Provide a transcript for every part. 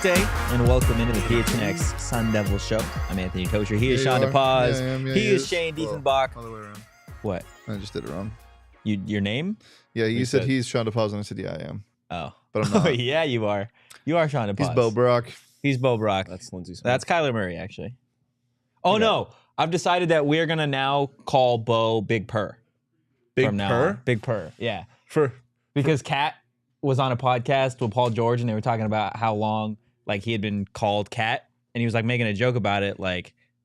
Tuesday, and welcome into the PHNX Sun Devils show. I'm Anthony Kosher. He is Shawn DePaz. He is Shane Diefenbach. Other way around. What? I just did it wrong. Your name? Yeah, you said he's Shawn DePaz, and I said, yeah, I am. Oh. But I'm not. Yeah, you are. You are Shawn DePaz. He's Bo Brock. He's Bo Brock. That's Lindsay Smith. That's Kyler Murray, actually. Oh, no. I've decided that we're going to now call Bo Big Purr. Big from now Purr? on. Big Purr, yeah. Because Cat was on a podcast with Paul George, and they were talking about how long he had been called Cat, and he was making a joke about it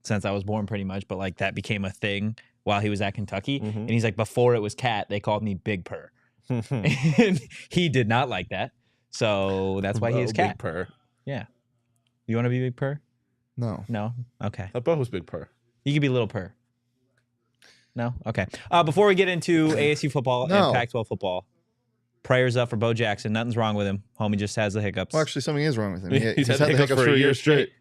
since I was born pretty much, but that became a thing while he was at Kentucky. Mm-hmm. And he's before it was Cat, they called me Big Purr. And he did not like that. So that's why he is Cat. Big Purr. Yeah. You want to be Big Purr? No. No? Okay. I thought was Big Purr. You could be Little Purr. No? Okay. Before we get into ASU football and Pac-12 football, prayers up for Bo Jackson. Nothing's wrong with him. Homie just has the hiccups. Well, actually, something is wrong with him. He's had the hiccups for a year straight.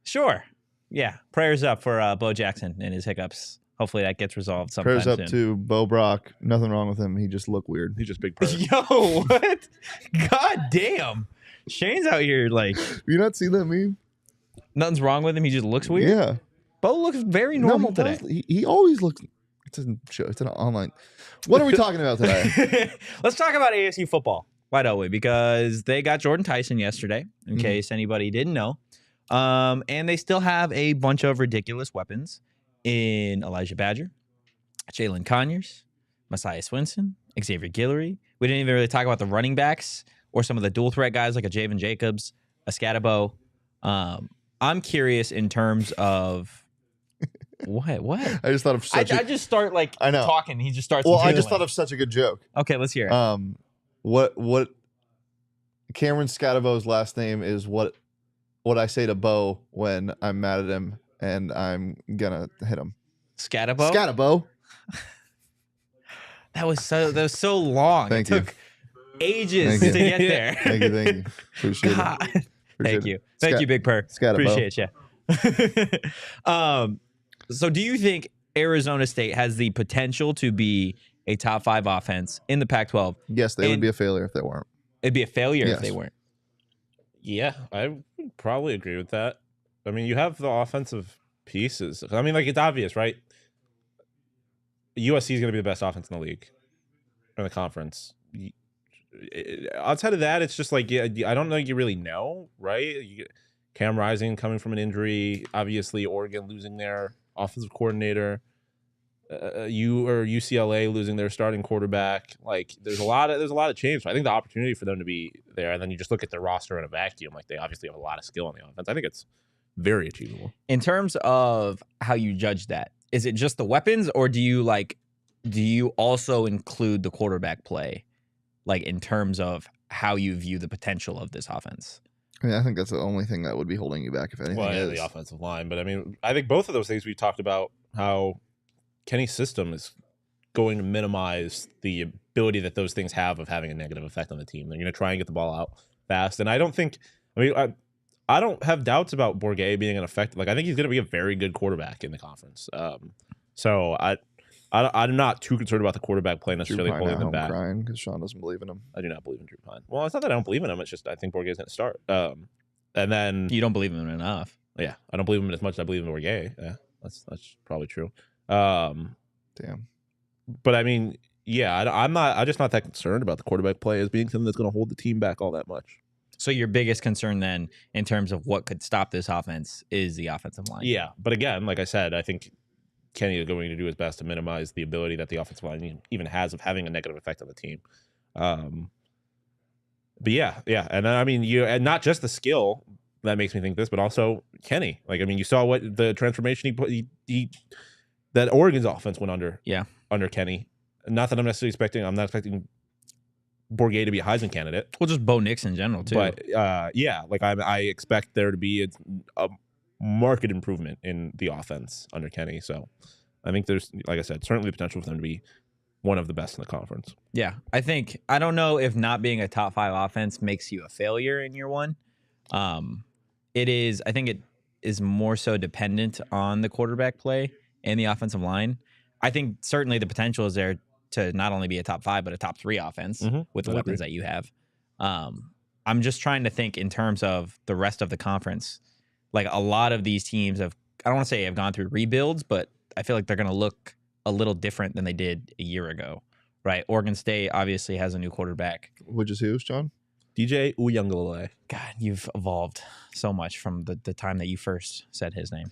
Sure. Yeah. Prayers up for Bo Jackson and his hiccups. Hopefully that gets resolved sometime Prayers up soon. to Bo Brock. Nothing wrong with him. He just looked weird. He's just Big Purr. Yo, what? God damn. Shane's out here You not see that meme? nothing's wrong with him. He just looks weird. Yeah. Bo looks very normal today. He always looks. It's a show. It's an online. What are we talking about today? Let's talk about ASU football. Why don't we? Because they got Jordyn Tyson yesterday, in case anybody didn't know. And they still have a bunch of ridiculous weapons in Elijhah Badger, Jalin Conyers, Messiah Swinson, Xavier Guillory. We didn't even really talk about the running backs or some of the dual threat guys like a Javen Jacobs, a Scatabo. I'm curious in terms of what? I just thought of such. I just start I know. talking. He just starts. Well, I just giggling. thought of such a good joke. Okay, let's hear it. What Cameron Scatabo's last name is what I say to Bo when I'm mad at him and I'm gonna hit him. Scatabo. Scatabo. That was so long. Thank it took ages to get there. Thank you. Appreciate it. God. Appreciate it. Thank you, Big Purr. Scatabo. Appreciate you. So do you think Arizona State has the potential to be a top 5 offense in the Pac-12? Yes, they would be a failure if they weren't. It'd be a failure Yes. if they weren't. Yeah, I would probably agree with that. I mean, you have the offensive pieces. I mean, it's obvious, right? USC is going to be the best offense in the league, in the conference. Outside of that, it's just I don't know. You really know, right? Cam Rising coming from an injury. Obviously, Oregon losing their offensive coordinator. UCLA losing their starting quarterback. There's a lot of change. So I think the opportunity for them to be there, and then you just look at their roster in a vacuum. They obviously have a lot of skill on the offense. I think it's very achievable. In terms of how you judge that, is it just the weapons, or do you also include the quarterback play, in terms of how you view the potential of this offense? I mean, I think that's the only thing that would be holding you back, if anything. Well, yeah, is the offensive line, but I mean, I think both of those things we talked about, how Kenny's system is going to minimize the ability that those things have of having a negative effect on the team. They're going to try and get the ball out fast, and I don't have doubts about Bourguet being an effective. I think he's going to be a very good quarterback in the conference. So I'm not too concerned about the quarterback play necessarily holding them back. I'm crying because Shawn doesn't believe in him. I do not believe in Drew Pine. Well, it's not that I don't believe in him. It's just I think Bourguet's going to start. And then You don't believe in him enough. Yeah, I don't believe him as much as I believe in Bourguet. Yeah, that's probably true. Damn. But I mean, yeah, I'm just not that concerned about the quarterback play as being something that's going to hold the team back all that much. So your biggest concern then, in terms of what could stop this offense, is the offensive line. Yeah, but again, like I said, I think Kenny is going to do his best to minimize the ability that the offensive line even has of having a negative effect on the team. But yeah, and then, I mean, and not just the skill that makes me think this, but also Kenny. You saw what the transformation he that Oregon's offense went under. Yeah, under Kenny. Not that I'm necessarily expecting. I'm not expecting Bourguet to be a Heisman candidate. Well, just Bo Nix in general too. But yeah, I expect there to be a marked improvement in the offense under Kenny. So I think there's, like I said, certainly the potential for them to be one of the best in the conference. Yeah, I don't know if not being a top 5 offense makes you a failure in year one. It is. I think it is more so dependent on the quarterback play and the offensive line. I think certainly the potential is there to not only be a top 5 but a top 3 offense with the weapons that you have. I'm just trying to think in terms of the rest of the conference. Like a lot of these teams have, I don't want to say have gone through rebuilds, but I feel like they're going to look a little different than they did a year ago, right? Oregon State obviously has a new quarterback. Which is who, Shawn? DJ Uiagalelei. God, you've evolved so much from the time that you first said his name.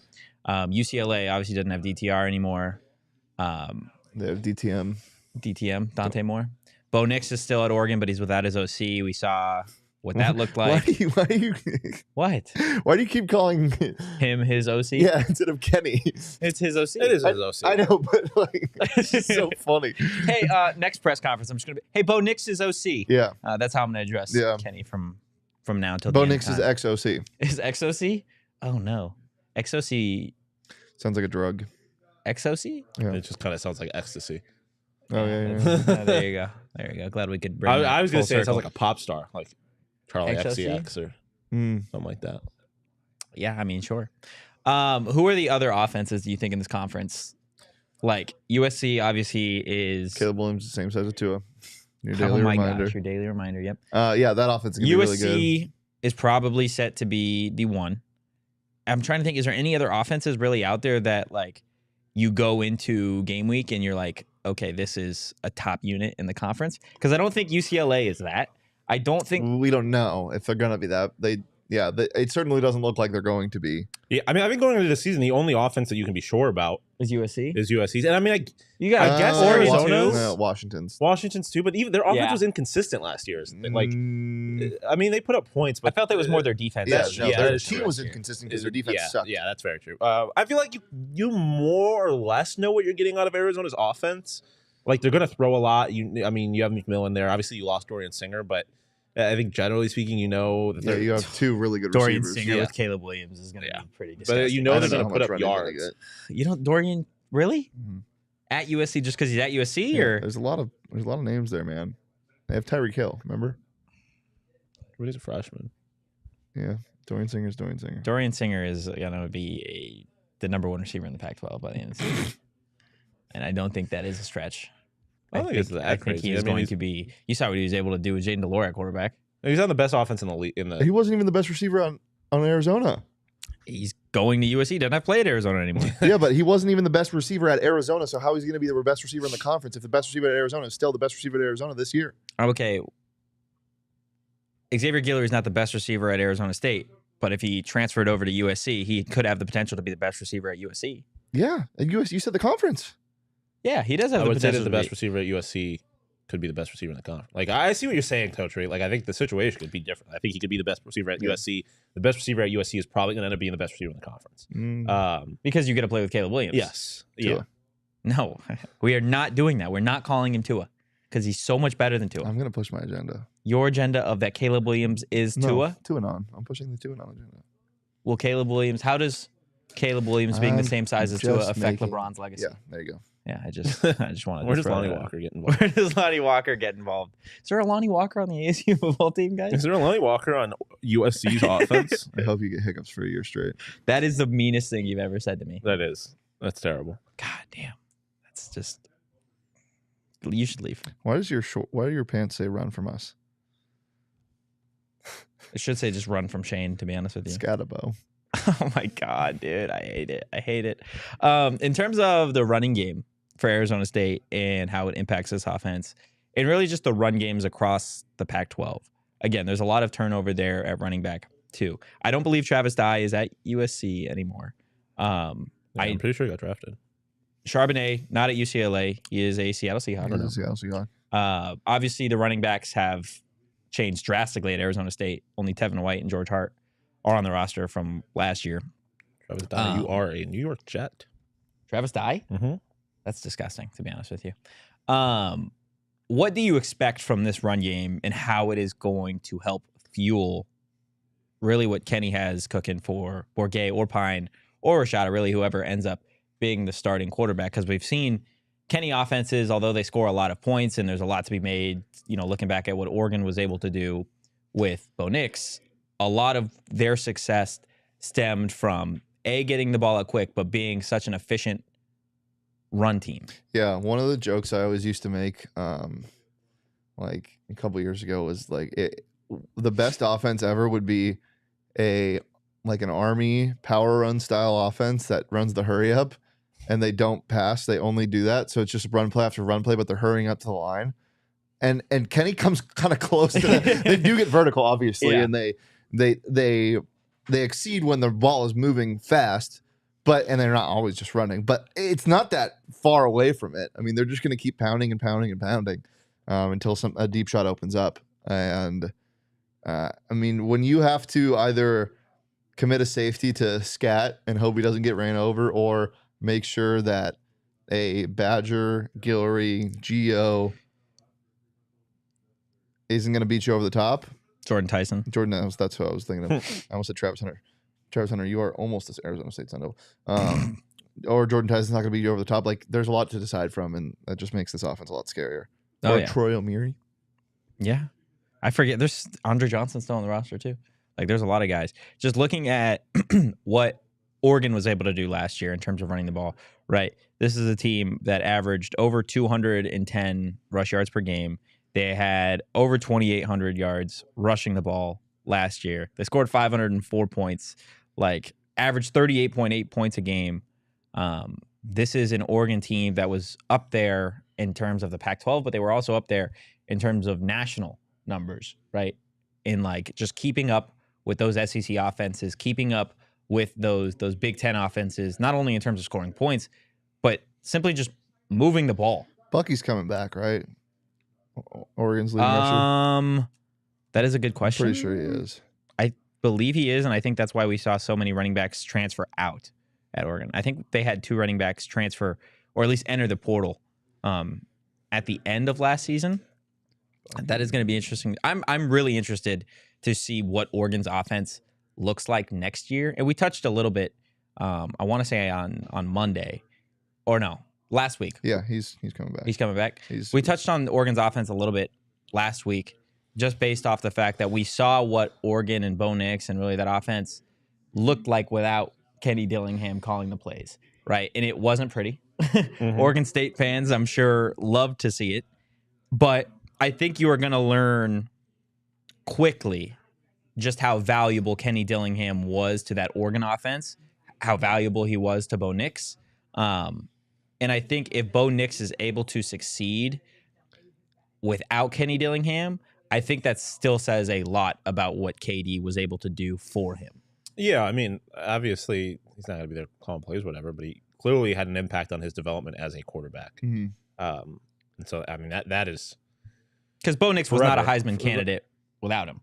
UCLA obviously doesn't have DTR anymore. They have DTM. DTM, Dante Moore. Bo Nix is still at Oregon, but he's without his OC. We saw what that looked like. Why do you What? Why do you keep calling Him his OC? Yeah, instead of Kenny? It's his OC. It is his OC. I know, but like, it's just so funny. Hey, next press conference, I'm just going to be, hey, Bo Nix is OC. Yeah. That's how I'm going to address Yeah. Kenny from now until Bo the end Nix of is time. ex-OC. Is XOC? Oh, no. XOC. Sounds like a drug. XOC? Yeah. It just kind of sounds like ecstasy. Oh, yeah. There you go. There you go. Glad we could bring I was going to full say it sounds circle. like a pop star, like Charlie XOC? XCX or Mm. something like that. Yeah, I mean, sure. Who are the other offenses do you think in this conference? Like USC obviously is. Caleb Williams, the same size as Tua. Your Oh daily my reminder. gosh, your daily reminder. Yep. Yeah, that offense is going to be really USC good. is probably set to be the one. I'm trying to think, is there any other offenses really out there that like you go into game week and you're like, okay, this is a top unit in the conference? Because I don't think UCLA is that. I don't think We don't know if they're going to be that. It certainly doesn't look like they're going to be. Yeah, I mean, I think going into the season, the only offense that you can be sure about is USC. is USC's. And I mean, You got I guess Arizona's. Arizona's. Washington's. Washington's too, but even their offense Yeah. was inconsistent last year. Like, Mm, I mean, they put up points, I but felt it was more their defense. yeah, That's no, true. their that is team true. was inconsistent because their defense sucked. Yeah, that's very true. I feel like you more or less know what you're getting out of Arizona's offense. Like, they're going to throw a lot. I mean, you have McMillan there. Obviously, you lost Dorian Singer, but I think generally speaking, you know that Yeah, you have two really good Dorian receivers. Singer Yeah. with Caleb Williams is going to Yeah. be pretty disgusting. But you know I they're don't going to how put much up running they yards. get. You don't Dorian really Mhm. at USC just because he's at USC Yeah, or there's a lot of names there, man. They have Tyreek Hill, remember? What is a freshman? Yeah, Dorian Singer's Dorian Singer. Dorian Singer is going to be the number one receiver in the Pac-12 by the end of the season. And I don't think that is a stretch. I don't think it's that I think crazy. he I is mean, going to be. You saw what he was able to do with Jaden DeLore at quarterback. He's on the best offense in the league. He wasn't even the best receiver on Arizona. He's going to USC. Doesn't have to play at Arizona anymore. Yeah, but he wasn't even the best receiver at Arizona. So how is he going to be the best receiver in the conference if the best receiver at Arizona is still the best receiver at Arizona this year? Okay. Xavier Guillory is not the best receiver at Arizona State, but if he transferred over to USC, he could have the potential to be the best receiver at USC. Yeah, at USC, you said the conference. Yeah, he does have I the would say potential that the to best receiver at USC could be the best receiver in the conference. Like, I see what you're saying, Coach Ray. Like, I think the situation could be different. I think he could be the best receiver at USC. The best receiver at USC is probably going to end up being the best receiver in the conference. because you get to play with Caleb Williams. Yes. Tua. Yeah. No, we are not doing that. We're not calling him Tua because he's so much better than Tua. I'm going to push my agenda. Your agenda of that Caleb Williams is Tua. Tua and on. I'm pushing the Tua and on agenda. Well, Caleb Williams, how does Caleb Williams being the I'm same size as Tua just affect making- LeBron's legacy? Yeah, there you go. Yeah, I just wanted Where to does throw Lonnie that out. Walker get involved? Where does Lonnie Walker get involved? Is there a Lonnie Walker on the ASU football team, guys? Is there a Lonnie Walker on USC's offense? I hope you get hiccups for a year straight. That is the meanest thing you've ever said to me. That is. That's terrible. God damn. That's just. You should leave. Why do your pants say "Run from us"? It should say just run from Shane, to be honest with you. Scatabo. Oh my God, dude. I hate it. I hate it. In terms of the running game for Arizona State and how it impacts this offense, and really just the run games across the Pac-12. Again, there's a lot of turnover there at running back, too. I don't believe Travis Dye is at USC anymore. I'm pretty sure he got drafted. Charbonnet, not at UCLA. He is a Seattle Seahawk. Obviously, the running backs have changed drastically at Arizona State. Only Tevin White and George Hart are on the roster from last year. Travis Dye, you are a New York Jet. Travis Dye? Mm-hmm. That's disgusting, to be honest with you. What do you expect from this run game and how it is going to help fuel really what Kenny has cooking for Bourget or Pine or Rashada, really whoever ends up being the starting quarterback? Because we've seen Kenny offenses, although they score a lot of points and there's a lot to be made, looking back at what Oregon was able to do with Bo Nix, a lot of their success stemmed from getting the ball out quick, but being such an efficient run team. Yeah, one of the jokes I always used to make, like a couple years ago, was like the best offense ever would be like an Army power run style offense that runs the hurry up, and they don't pass. They only do that. So it's just run play after run play, but they're hurrying up to the line. And Kenny comes kind of close to that. They do get vertical, obviously, and they exceed when the ball is moving fast, and they're not always just running. But it's not that far away from it. I mean, they're just going to keep pounding and pounding and pounding until a deep shot opens up. And I mean, when you have to either commit a safety to Scat and hope he doesn't get ran over, or make sure that a Badger, Guillory, Geo isn't going to beat you over the top. Jordyn Tyson. That's what I was thinking of. I almost said Travis Hunter. Travis Hunter, you are almost this Arizona State Sun Devil. Or Jordyn Tyson's not going to beat you over the top. Like, there's a lot to decide from, and that just makes this offense a lot scarier. Oh, or yeah. Troy O'Meary. Yeah. I forget. There's Andre Johnson still on the roster, too. Like, there's a lot of guys. Just looking at what Oregon was able to do last year in terms of running the ball, right? This is a team that averaged over 210 rush yards per game. They had over 2,800 yards rushing the ball last year. They scored 504 points, like averaged 38.8 points a game. This is an Oregon team that was up there in terms of the Pac-12, but they were also up there in terms of national numbers, right? In like just keeping up with those SEC offenses, keeping up with those Big Ten offenses, not only in terms of scoring points, but simply just moving the ball. Bucky's coming back, right? Oregon's leading rusher. That is a good question. I'm pretty sure he is. I believe he is, and I think that's why we saw so many running backs transfer out at Oregon. I think they had 2 running backs transfer, or at least enter the portal at the end of last season. That is going to be interesting. I'm really interested to see what Oregon's offense looks like next year. And we touched a little bit, I want to say on Monday, or no, last week. Yeah, he's coming back. He's coming back. We touched on Oregon's offense a little bit last week, just based off the fact that we saw what Oregon and Bo Nix and really that offense looked like without Kenny Dillingham calling the plays, right? And it wasn't pretty. Oregon State fans, I'm sure, loved to see it. But I think you are going to learn quickly just how valuable Kenny Dillingham was to that Oregon offense, how valuable he was to Bo Nix. And I think if Bo Nix is able to succeed without Kenny Dillingham, I think that still says a lot about what KD was able to do for him. Yeah, I mean, obviously, he's not going to be there calling plays, whatever, but he clearly had an impact on his development as a quarterback. Mm-hmm. And so, I mean, that is... Because Bo Nix was not a Heisman candidate without him.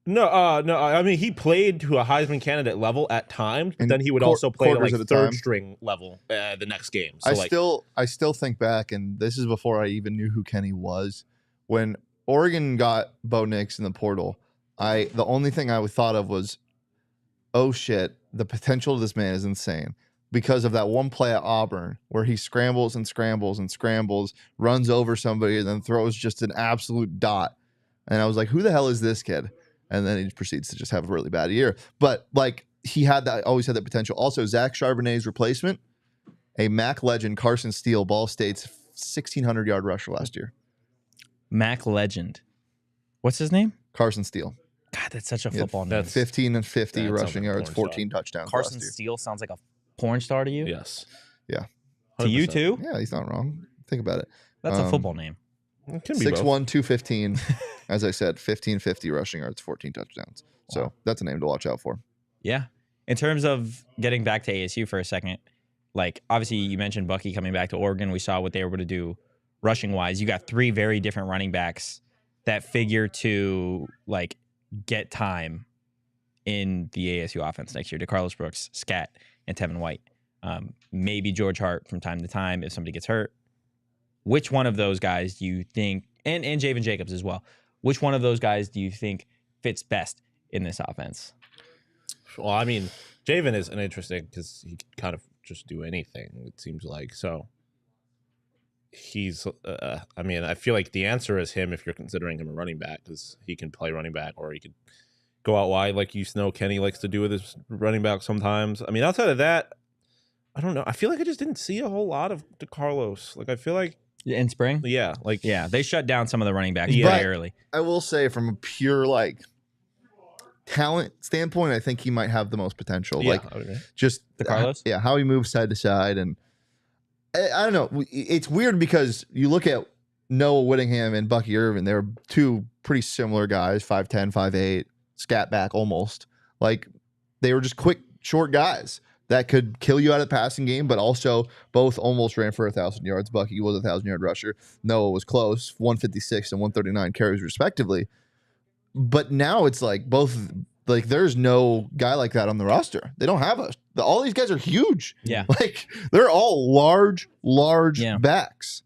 No. I mean, he played to a Heisman candidate level at times, but then he would also play to like third string level the next game. So I still think back, and this is before I even knew who Kenny was. When Oregon got Bo Nix in the portal, the only thing I thought of was, oh shit, the potential of this man is insane. Because of that one play at Auburn where he scrambles and scrambles and scrambles, runs over somebody, and then throws just an absolute dot. And I was like, who the hell is this kid? And then he proceeds to just have a really bad year. But like, he had that, always had that potential. Also, Zach Charbonnet's replacement, a MAC legend, Carson Steele, Ball State's 1,600-yard rusher last year. MAC legend. What's his name? Carson Steele. God, that's such a football name. 15 and 50 rushing yards, 14 touchdowns. Carson Steele sounds like a porn star to you? Yes. Yeah. 100%. To you too? Yeah, he's not wrong. Think about it. That's a football name. 6'1", 215. As I said, 1550 rushing yards, 14 touchdowns. So that's a name to watch out for. Yeah. In terms of getting back to ASU for a second, like obviously you mentioned Bucky coming back to Oregon. We saw what they were able to do rushing wise. You got 3 very different running backs that figure to like get time in the ASU offense next year. DeCarlos Brooks, Scat, and Tevin White. Maybe George Hart from time to time if somebody gets hurt. Which one of those guys do you think, and Javen Jacobs as well, which one of those guys do you think fits best in this offense? Well, I mean, Javen is an interesting because he can kind of just do anything, it seems like. So he's, I mean, I feel like the answer is him if you're considering him a running back because he can play running back or he could go out wide like Kenny likes to do with his running back sometimes. I mean, outside of that, I don't know. I feel like I just didn't see a whole lot of DeCarlos. Like, I feel like in spring? Yeah. They shut down some of the running backs very early. I will say from a pure, like, talent standpoint, I think he might have the most potential. Yeah, Like I would agree. just The Carlos? how he moves side to side, and I don't know. It's weird because you look at Noah Whittingham and Bucky Irvin. They were two pretty similar guys, 5'10", 5'8", scat back almost. Like they were just quick, short guys that could kill you out of the passing game, but also both almost ran for 1,000 yards. Bucky was a 1,000-yard rusher. Noah was close, 156 and 139 carries respectively. But now it's like both, like there's no guy like that on the roster. They don't have all these guys are huge. Yeah. Like they're all large Yeah. backs.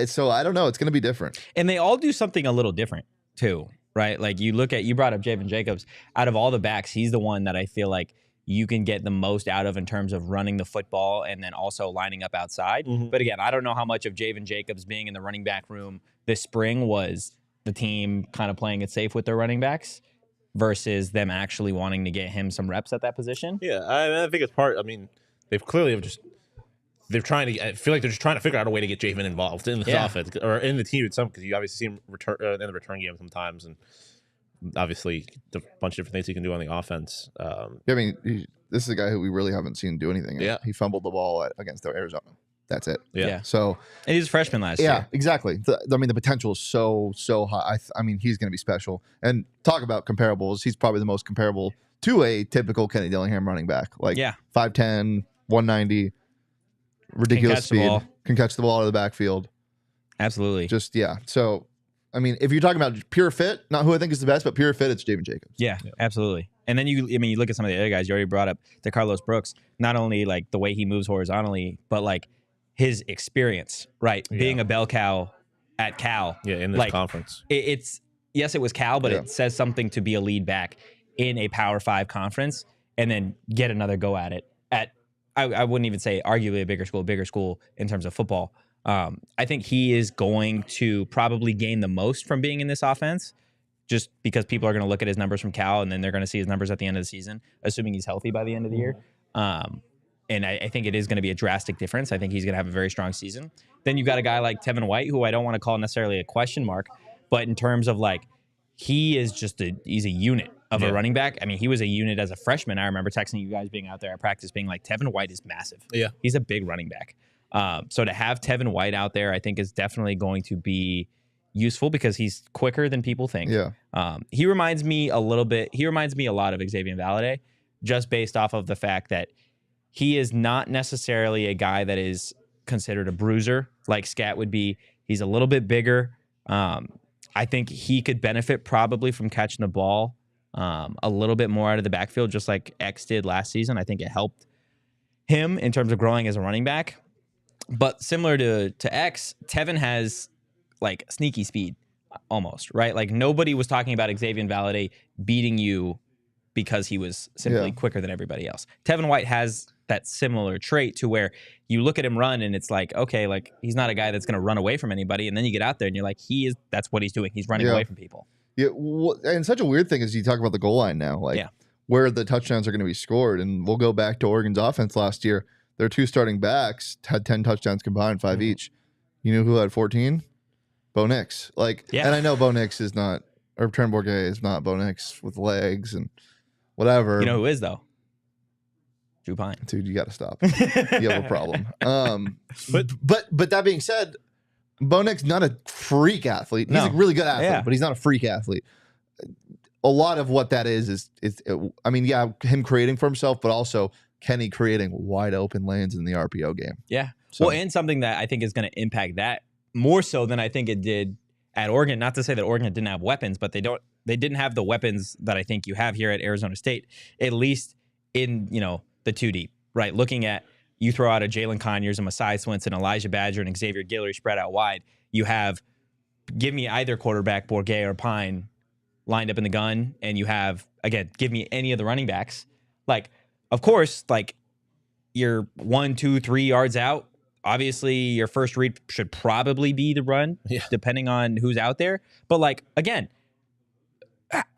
So I don't know. It's going to be different. And they all do something a little different too, right? Like you brought up Javen Jacobs. Out of all the backs, he's the one that I feel like you can get the most out of in terms of running the football and then also lining up outside. Mhm. But again, I don't know how much of Javen Jacobs being in the running back room this spring was the team kind of playing it safe with their running backs versus them actually wanting to get him some reps at that position. Yeah, I think it's part. I mean, they've clearly have just. They're trying to. I feel like they're just trying to figure out a way to get Javen involved in this offense or in the team itself, because you obviously see him return in the return game sometimes, and obviously a bunch of different things he can do on the offense. I mean, this is a guy who we really haven't seen do anything. Yeah. He fumbled the ball against Arizona. That's it. Yeah. So And he was a freshman last yeah, year. exactly. I mean, the potential is so high. I mean, he's going to be special. And talk about comparables. He's probably the most comparable to a typical Kenny Dillingham running back. Like Yeah. 5'10", 190, ridiculous catch the ball. speed, can catch the ball out of the backfield. Absolutely. Just yeah. So I mean, if you're talking about pure fit, not who I think is the best, but pure fit, it's Javen Jacobs. Yeah, absolutely. And then you look at some of the other guys. You already brought up the Carlos Brooks. Not only like the way he moves horizontally, but like his experience, right? Yeah. Being a bell cow at Cal. Yeah, in this like, conference. It's yes, it was Cal, but Yeah. it says something to be a lead back in a Power 5 conference and then get another go at it at I wouldn't even say arguably a bigger school in terms of football. I think he is going to probably gain the most from being in this offense, just because people are going to look at his numbers from Cal and then they're going to see his numbers at the end of the season, assuming he's healthy by the end of the year. And I think it is going to be a drastic difference. I think he's going to have a very strong season. Then you've got a guy like Tevin White, who I don't want to call necessarily a question mark, but in terms of like, he is just he's a unit of a running back. I mean, he was a unit as a freshman. I remember texting you guys being out there at practice being like, Tevin White is massive. Yeah. He's a big running back. So to have Tevin White out there, I think is definitely going to be useful because he's quicker than people think. Yeah. He reminds me a lot of Xavier Guillory, just based off of the fact that he is not necessarily a guy that is considered a bruiser like Scat would be. He's a little bit bigger. I think he could benefit probably from catching the ball a little bit more out of the backfield, just like X did last season. I think it helped him in terms of growing as a running back. But similar to X, Tevin has like sneaky speed almost, right? Like nobody was talking about Xavier Guillory beating you because he was simply quicker than everybody else. Tevin White has that similar trait to where you look at him run and it's like, okay, like he's not a guy that's going to run away from anybody. And then you get out there and you're like, that's what he's doing. He's running away from people. Yeah. And such a weird thing is you talk about the goal line now, like where the touchdowns are going to be scored. And we'll go back to Oregon's offense last year. Their two starting backs had 10 touchdowns combined, 5 each. You know who had 14? Bo Nix. And I know Bo Nix is not, or Trent Bourget is not Bo Nix with legs and whatever. You know who is though? Drew Pine. Dude, you got to stop. You have a problem. But that being said, Bo Nix not a freak athlete. He's a really good athlete, but he's not a freak athlete. A lot of what that is him creating for himself, but also Kenny creating wide open lanes in the RPO game. Yeah. So, well, and something that I think is going to impact that more so than I think it did at Oregon. Not to say that Oregon didn't have weapons, but they didn't have the weapons that I think you have here at Arizona State, at least in, the 2 deep, right? Looking at, you throw out a Jalin Conyers, a Messiah Swinson, Elijhah Badger, and Xavier Guillory spread out wide. You have, give me either quarterback, Bourget or Pine, lined up in the gun, and you have, again, give me any of the running backs. Like, of course, like, you're 1, 2, 3 yards out. Obviously, your first read should probably be the run, depending on who's out there. But, like, again,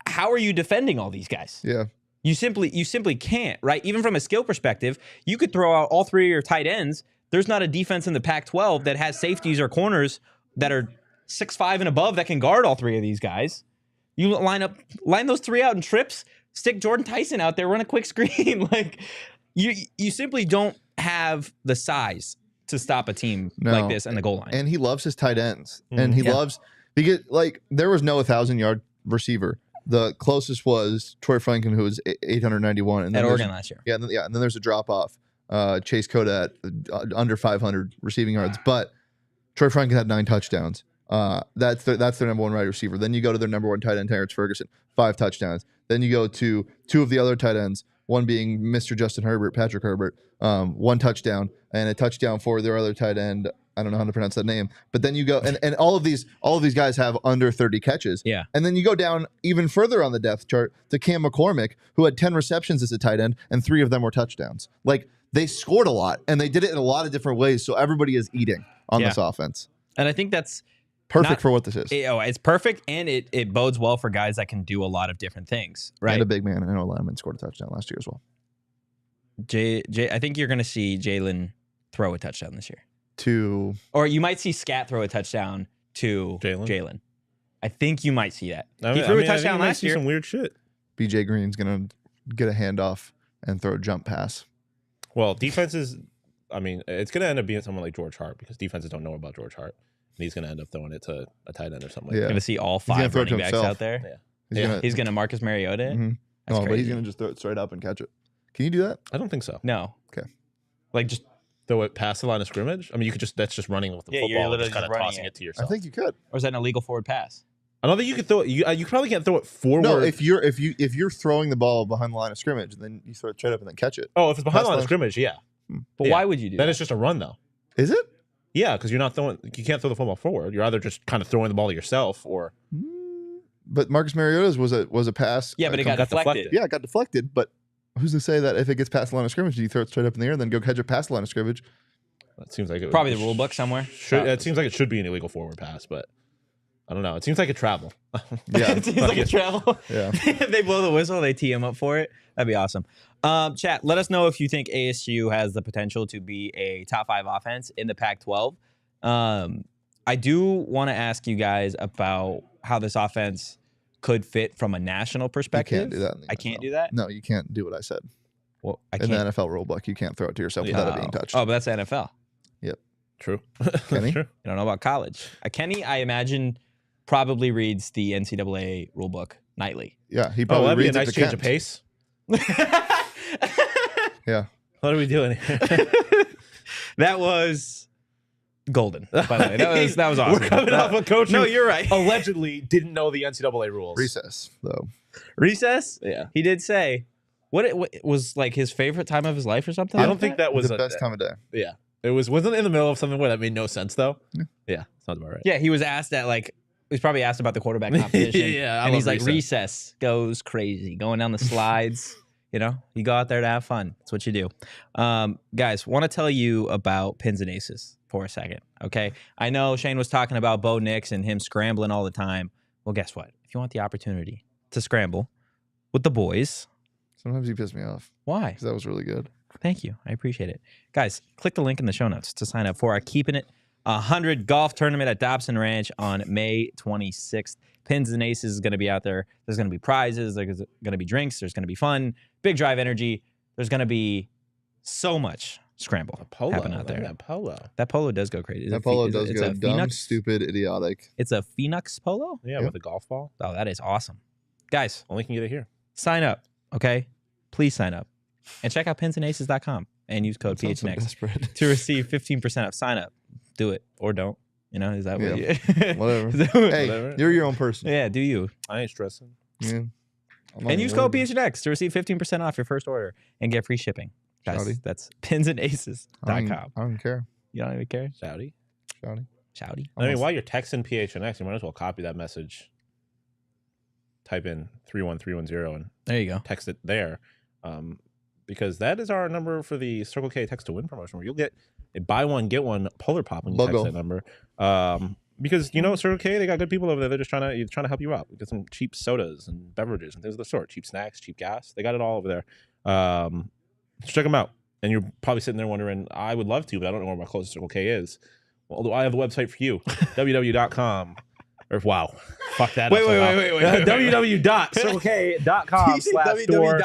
how are you defending all these guys? Yeah. You simply can't, right? Even from a skill perspective, you could throw out all 3 of your tight ends. There's not a defense in the Pac-12 that has safeties or corners that are 6'5" and above that can guard all 3 of these guys. You line those 3 out in trips, stick Jordyn Tyson out there, run a quick screen. Like you simply don't have the size to stop a team like this in the goal line. And he loves his tight ends. And he loves, because like there was no 1,000-yard receiver. The closest was Troy Franklin, who was 891. And at Oregon last year. Yeah, and then there's a drop off. Chase Coda at under 500 receiving yards. But Troy Franklin had 9 touchdowns. That's their number 1 wide receiver. Then you go to their number 1 tight end, Terrence Ferguson, 5 touchdowns. Then you go to 2 of the other tight ends, one being Mr. Justin Herbert, Patrick Herbert, 1 touchdown, and a touchdown for their other tight end. I don't know how to pronounce that name. But then you go, and all of these guys have under 30 catches. Yeah. And then you go down even further on the depth chart to Cam McCormick, who had 10 receptions as a tight end, and 3 of them were touchdowns. Like, they scored a lot, and they did it in a lot of different ways, so everybody is eating on this offense. And I think that's perfect for what this is. It's perfect, and it bodes well for guys that can do a lot of different things, right? And a big man and a lineman scored a touchdown last year as well. I think you're going to see Jalin throw a touchdown this year. Or you might see Scat throw a touchdown to Jalin. I think you might see that. He threw a touchdown last year. Some weird shit. BJ Green's going to get a handoff and throw a jump pass. Well, defenses, I mean, it's going to end up being someone like George Hart, because defenses don't know about George Hart. And he's going to end up throwing it to a tight end or something like that. You're going to see all 5 running backs out there. Yeah. He's going to Marcus Mariota it. Mm-hmm. That's but he's going to just throw it straight up and catch it. Can you do that? I don't think so. No. Okay. Like, just throw it past the line of scrimmage? I mean, that's just running with the football. You're literally just kind of tossing it to yourself. I think you could. Or is that an illegal forward pass? I don't think you could throw it. You probably can't throw it forward. No, if you're throwing the ball behind the line of scrimmage, then you throw it straight up and then catch it. Oh, if it's behind the line of scrimmage, yeah. But why would you do that? Then it's just a run, though. Is it? Yeah, because you can't throw the football forward. You're either just kind of throwing the ball to yourself, or. But Marcus Mariota's was a pass. Yeah, but it got deflected. Yeah, it got deflected. But who's to say that if it gets past the line of scrimmage, you throw it straight up in the air and then go catch it past the line of scrimmage? That seems like probably the rule book somewhere. It seems like it should be an illegal forward pass, but I don't know. It seems like a travel. Yeah, it seems like a travel. Yeah, they blow the whistle, they tee him up for it. That'd be awesome. Chat, let us know if you think ASU has the potential to be a top 5 offense in the Pac-12. I do want to ask you guys about how this offense could fit from a national perspective. You can't do that. I can't do that? No, you can't do what I said. Well, in the NFL rule book, you can't throw it to yourself without it being touched. Oh, but that's the NFL. Yep. True. Kenny? True. You don't know about college. Kenny, I imagine, probably reads the NCAA rule book nightly. Yeah, he probably reads a nice change of pace. Yeah. What are we doing here? That was golden, by the way. That was awesome. We're coming off a coach No, who you're right. allegedly didn't know the NCAA rules. Recess, though. Recess? Yeah. He did say, what was like his favorite time of his life or something? I don't think that was the best time of day. Yeah. Wasn't in the middle of something where that made no sense, though. Yeah. Sounds about right. Yeah, he was asked that, like, he was probably asked about the quarterback competition. Yeah, and he's like, recess goes crazy, going down the slides. You know, you go out there to have fun. That's what you do. Guys, want to tell you about Pins and Aces for a second, okay? I know Shane was talking about Bo Nix and him scrambling all the time. Well, guess what? If you want the opportunity to scramble with the boys. Sometimes you piss me off. Why? Because that was really good. Thank you. I appreciate it. Guys, click the link in the show notes to sign up for our Keeping It 100 golf tournament at Dobson Ranch on May 26th. Pins and Aces is going to be out there. There's going to be prizes. There's going to be drinks. There's going to be fun. Big drive energy. There's going to be so much scramble happen out there. That polo does go crazy. That polo does go dumb, stupid, idiotic. It's a Phoenix polo? Yeah, with a golf ball. Oh, that is awesome. Guys. Only can get it here. Sign up, okay? Please sign up. And check out pinsandaces.com and use code PHNX to receive 15% off. Sign up. Do it or don't. You know, is that what you... Whatever. Hey, whatever. You're your own person. Yeah, do you. I ain't stressing. Yeah. And use code PHNX to receive 15% off your first order and get free shipping. Guys, Shouty. that's pinsandaces.com. I don't care. You don't even care? Shouty. Shouty. I mean, while you're texting PHNX, you might as well copy that message. Type in 31310 and there you go. Text it there. Because that is our number for the Circle K text to win promotion, where you'll get a buy one get one Polar Pop when you text that number. Because you know Circle K, they got good people over there. They're just trying to help you out. Get some cheap sodas and beverages and things of the sort. Cheap snacks, cheap gas. They got it all over there. So check them out. And you're probably sitting there wondering, I would love to, but I don't know where my closest Circle K is. Well, I have the website for you. www.com. Or wow, fuck that. Wait, up. www.circlek.com/store-store.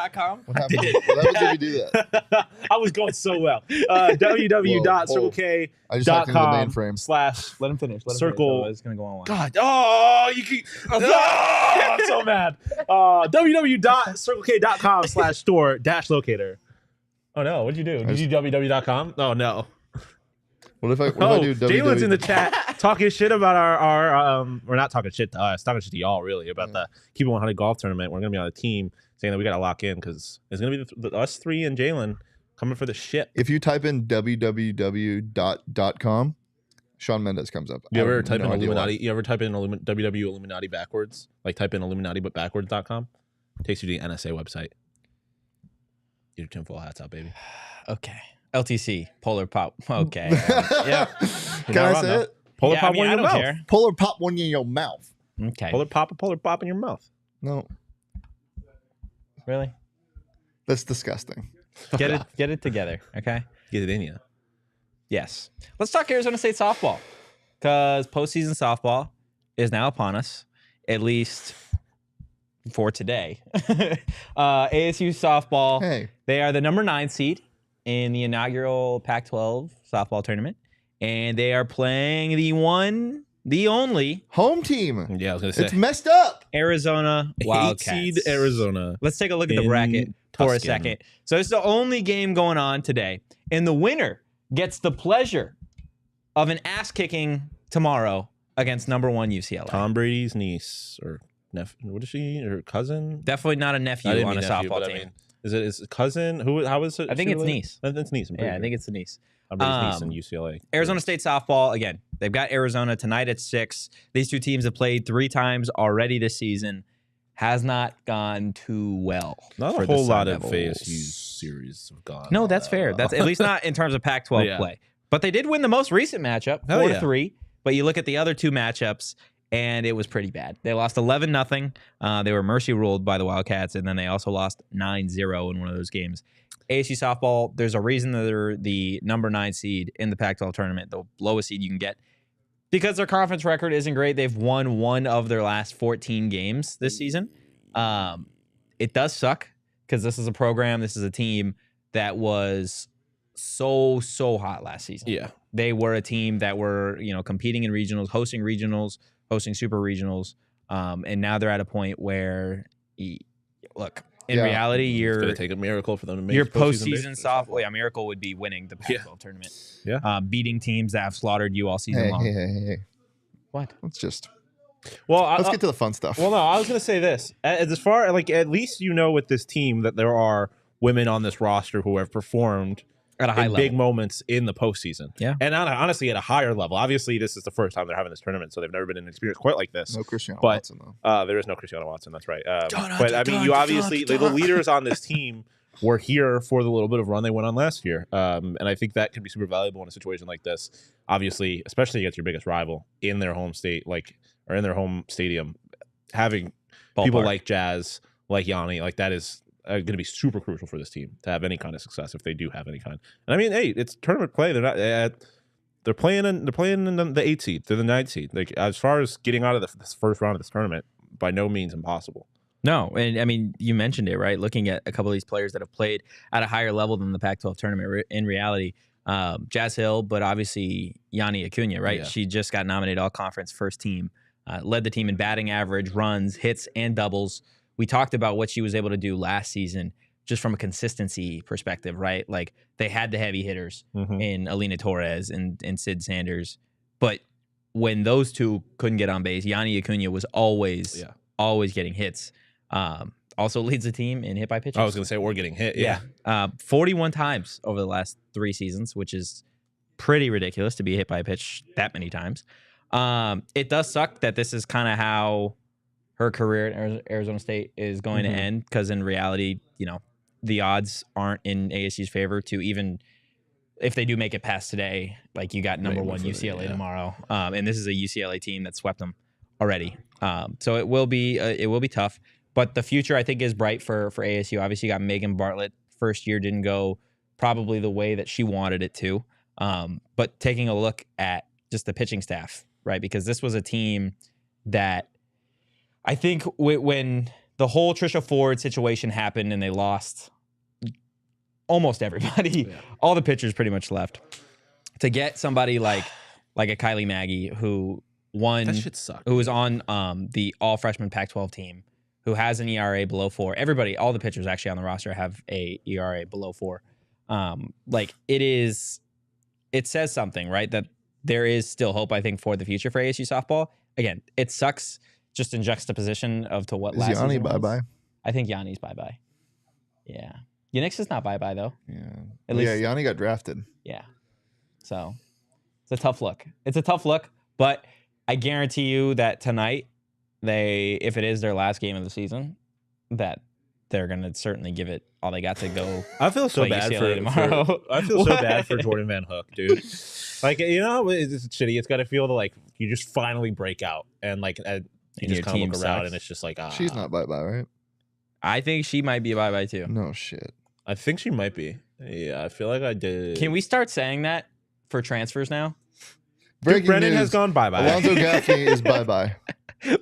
What happens if you do that? I was going so well. I just hacked into the www.circlek.com/ mainframe. Let him finish. Circle. It's gonna go on. God, oh, you keep. Oh, I'm so mad. www.circlek.com/store-locator. Oh no, what'd you do? Did you www.com? Oh no. What if I do Jalen's in the chat talking shit about our we're not talking shit to us, talking shit to y'all really about the Keep It 100 golf tournament. We're gonna be on a team saying that we gotta lock in because it's gonna be us three and Jalin coming for the shit. If you type in www.com, Shawn Mendes comes up. You ever type in Illuminati? You ever type in www Illuminati backwards? Like type in Illuminati but backwards.com? Takes you to the NSA website. Get your tinfoil hats out, baby. Okay. LTC, Polar Pop. Okay. Yeah. Can I say it? Polar pop one in your mouth. Care. Polar pop one in your mouth. Okay. Polar pop in your mouth. No, Really? that's disgusting. Get it together. Okay. Get it in you. Yes. Let's talk Arizona State softball because postseason softball is now upon us, at least for today. ASU softball. Hey, They are the number 9 seed in the inaugural Pac-12 softball tournament, and they are playing the only home team. Yeah, I was gonna say It's messed up. Arizona Wildcats. 8 seed Arizona. Let's take a look at the in bracket for a Tuscan. second. So it's the only game going on today, and the winner gets the pleasure of an ass kicking tomorrow against number 1 UCLA. Tom Brady's niece or nephew. What is she? Her cousin? Definitely not a nephew I didn't on a mean nephew, softball but team. I mean, is it cousin? How is it? I think it's niece. It's niece. Yeah, I think it's the niece. Tom Brady's niece in UCLA. Arizona State softball, again, they've got Arizona tonight at 6. These two teams have played 3 times already this season. Has not gone too well. Not for a the whole Sun lot of Devils. ASU series have gone. No, that's fair. That's at least not in terms of Pac-12 Yeah. play. But they did win the most recent matchup, Hell 4-3. But you look at the other 2 matchups, and it was pretty bad. They lost 11-0. They were mercy ruled by the Wildcats, and then they also lost 9-0 in one of those games. ASU softball, there's a reason that they're the number 9 seed in the Pac-12 tournament, the lowest seed you can get, because their conference record isn't great. They've won 1 of their last 14 games this season. It does suck because this is a program, this is a team that was so hot last season. Yeah. They were a team that were, competing in regionals, hosting super regionals, and now they're at a point where, look, in reality, It's gonna you're take a miracle for them to make your postseason postseason softball. Yeah, miracle would be winning the Pac-12 tournament. Yeah. Beating teams that have slaughtered you all season Hey, long. hey. What? Let's get Well, to the fun stuff. Well, no, I was gonna say this. As far at least with this team that there are women on this roster who have performed At a high in level. big moments in the postseason. Yeah. And honestly, at a higher level. Obviously, this is the first time they're having this tournament, so they've never been in an experience quite like this. No Cristiano But- Watson though. There is no Cristiano Watson. That's right. But I mean, you obviously the leaders on this team were here for the little bit of run they went on last year, and I think that could be super valuable in a situation like this. Obviously, especially against your biggest rival in their home state, or in their home stadium, having people Ballpark. like Jazz, like Yanni, that is going to be super crucial for this team to have any kind of success if they do have any kind. And I mean, hey, it's tournament play. They're not. They're playing in the 8 seed. They're the 9 seed. As far as getting out of this first round of this tournament, by no means impossible. No, and I mean, you mentioned it, right? Looking at a couple of these players that have played at a higher level than the Pac-12 tournament, in reality, Jazz Hill, but obviously Yanni Acuna, right? Yeah. She just got nominated all-conference first team, led the team in batting average, runs, hits, and doubles. We talked about what she was able to do last season just from a consistency perspective, right? Like, they had the heavy hitters in Alina Torres and Sid Sanders, but when those two couldn't get on base, Yanni Acuna was always getting hits. Also leads the team in hit by pitches. I was going to say we're getting hit. Yeah. 41 times over the last 3 seasons, which is pretty ridiculous to be hit by a pitch that many times. It does suck that this is kind of how her career at Arizona State is going to end, because in reality, the odds aren't in ASU's favor to even, if they do make it past today, you got number 1 UCLA tomorrow. And this is a UCLA team that swept them already. So it will be tough. But the future, I think, is bright for ASU. Obviously, you got Megan Bartlett. First year didn't go probably the way that she wanted it to. But taking a look at just the pitching staff, right? Because this was a team that I think when the whole Trisha Ford situation happened and they lost almost everybody, all the pitchers pretty much left, to get somebody like a Kylee Magee who won, That shit sucked. who was on the all freshman Pac-12 team, who has an ERA below 4. Everybody, all the pitchers actually on the roster have a ERA below 4. It says something, right? That there is still hope, I think, for the future for ASU softball. Again, it sucks just in juxtaposition of to what Is last Yanni season was. bye-bye? I think Yanni's bye-bye. Yeah. Unix is not bye-bye, though. Yeah. At least, Yanni got drafted. yeah. So it's a tough look. It's a tough look, but I guarantee you that tonight, if it is their last game of the season, that they're going to certainly give it all they got to go. I feel so play bad UCLA tomorrow. I feel so bad for Jordan Van Hook, dude. Like, you know, it's shitty. It's got to feel like you just finally break out and like you And just your kind of team look around sucks. and it's just like, She's not bye-bye, right? I think she might be a bye-bye, too. No shit. I think she might be. Yeah, I feel like I did. Can we start saying that for transfers now? Duke Brennan news. has gone bye-bye. Alonzo Gaffney is bye-bye.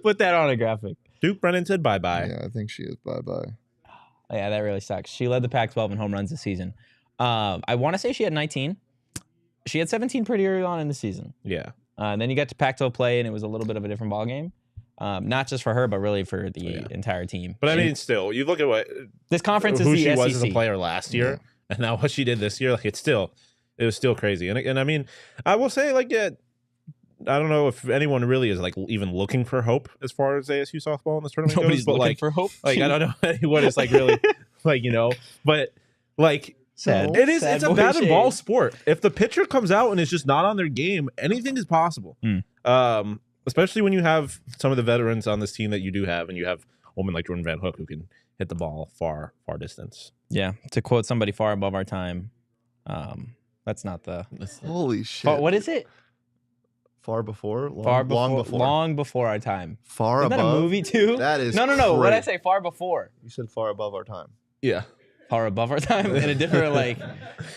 Put that on a graphic. Duke Brennan said bye-bye. Yeah, I think she is bye-bye. Yeah, that really sucks. She led the Pac-12 in home runs this season. I want to say she had 19. She had 17 pretty early on in the season. Yeah. And then you got to Pac-12 play, and it was a little bit of a different ballgame. Not just for her, but really for the entire team. But I mean, still, you look at what this conference is who the she SEC. was as a player last year, and now what she did this year. Like, it was still crazy. And I mean, I will say, like, I don't know if anyone really is like even looking for hope as far as ASU softball in this tournament Nobody's goes. But looking like, for hope. like I don't know anyone is like really like, you know, but like Sad. it is. Sad It's a boy bat and shade. ball sport. If the pitcher comes out and is just not on their game, anything is possible. Especially when you have some of the veterans on this team that you do have, and you have a woman like Jordan Van Hook who can hit the ball far distance. Yeah, to quote somebody far above our time, that's not the. Holy shit. What is it? Far before? Long before our time. Far Isn't above? that a movie too? That is No. What did I great. say? Far before. You said far above our time. Yeah, Far above our time in a different like.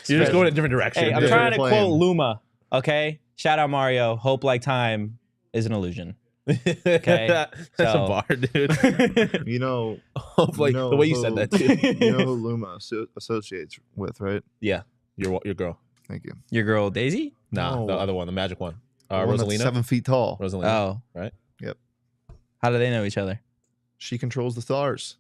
you're just going in a different direction. Hey, I'm Yeah. trying to Playing. quote Luma. Okay, shout out Mario. Hope like time is an illusion. Okay, That's so- a bar, dude. You know, Like know the way you who- said that, too. you know who Luma associates with, right? Yeah, your girl. Thank you. Your girl Daisy. Nah, No. the other one, the magic one. The one that's Rosalina. 7 feet tall. Rosalina. Oh, right. how do they know each other? She controls the stars.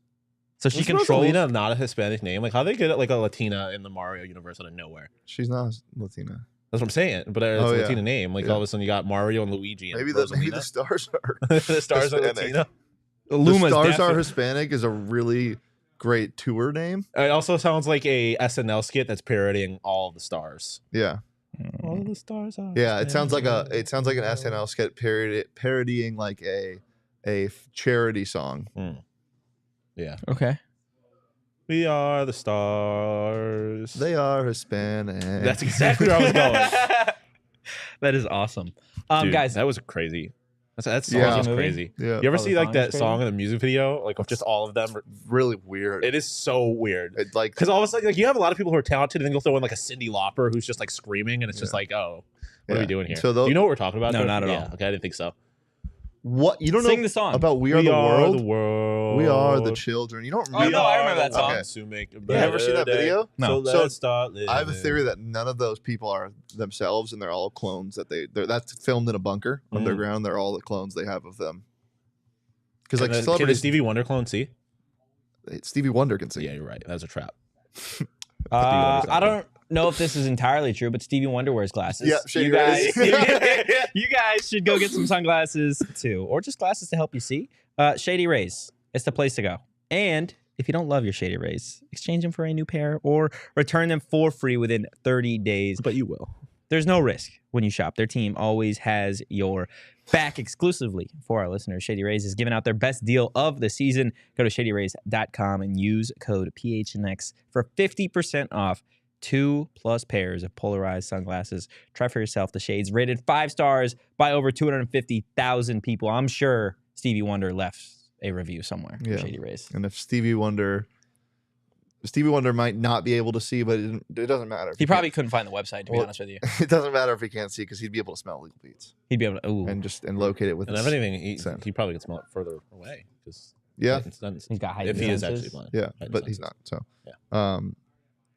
So she Is controls. Rosalina not a Hispanic name? Like, how they get like a Latina in the Mario universe out of nowhere? She's not Latina. That's what I'm saying. But it's Oh, a yeah. Latina name. Like Yeah. all of a sudden you got Mario and Luigi. And Maybe Rosalina. the stars are. the stars are Hispanic. Latina. Luma's the stars are definitely- Hispanic is a really great tour name. It also sounds like a SNL skit that's parodying all of the stars. Yeah. All the stars are. Yeah, it sounds like Hispanic. an SNL skit parodying like a charity song. Yeah. Okay. We are the stars. They are Hispanic. That's exactly where I was going. That is awesome. Dude, Guys, that was crazy. That song Yeah. was Movie? crazy. Yeah, You ever Oh, the see like song is that crazy? song in the music video, like of just all of them? really weird. It is so weird. It, like Because all of a sudden, like you have a lot of people who are talented, and then you'll throw in like a Cyndi Lauper who's just like screaming, and it's just like, oh, what are Yeah. we doing here? So Do you know what we're talking about? No, Jordan? not at Yeah, all. Okay, I didn't think so. what you don't sing know the song. about We Are the World. the world. We are the children. You don't Oh, remember? no, I remember that song. ones who make a You never seen that better day. video? No. So So, let's start living. I have a theory that none of those people are themselves, and they're all clones. That's filmed in a bunker underground. They're all the clones they have of them. Because like Can the celebrities, Stevie Wonder clone see? Stevie Wonder can sing. Yeah, you're right. That was a trap. I don't know if this is entirely true, but Stevie Wonder wears glasses. Yeah, you Shady guys, Rays. you guys should go get some sunglasses too, or just glasses to help you see. Shady Rays, it's the place to go. And if you don't love your Shady Rays, exchange them for a new pair or return them for free within 30 days. But you will. There's no risk when you shop. Their team always has your back. Exclusively for our listeners, Shady Rays is giving out their best deal of the season. Go to shadyrays.com and use code PHNX for 50% off 2+ pairs of polarized sunglasses. Try for yourself the shades rated 5 stars by over 250,000 people. I'm sure Stevie Wonder left a review somewhere. Yeah. Shady Rays. And if Stevie Wonder Stevie Wonder might not be able to see, but it doesn't matter. He probably couldn't find the website, to be honest with you. It doesn't matter if he can't see because he'd be able to smell illegal beats. He'd be able to, and locate it with. And if anything, he probably could smell it further away because yeah, he's got heightened if he is senses. actually blind. Yeah, heightened but he's senses. not. So Yeah.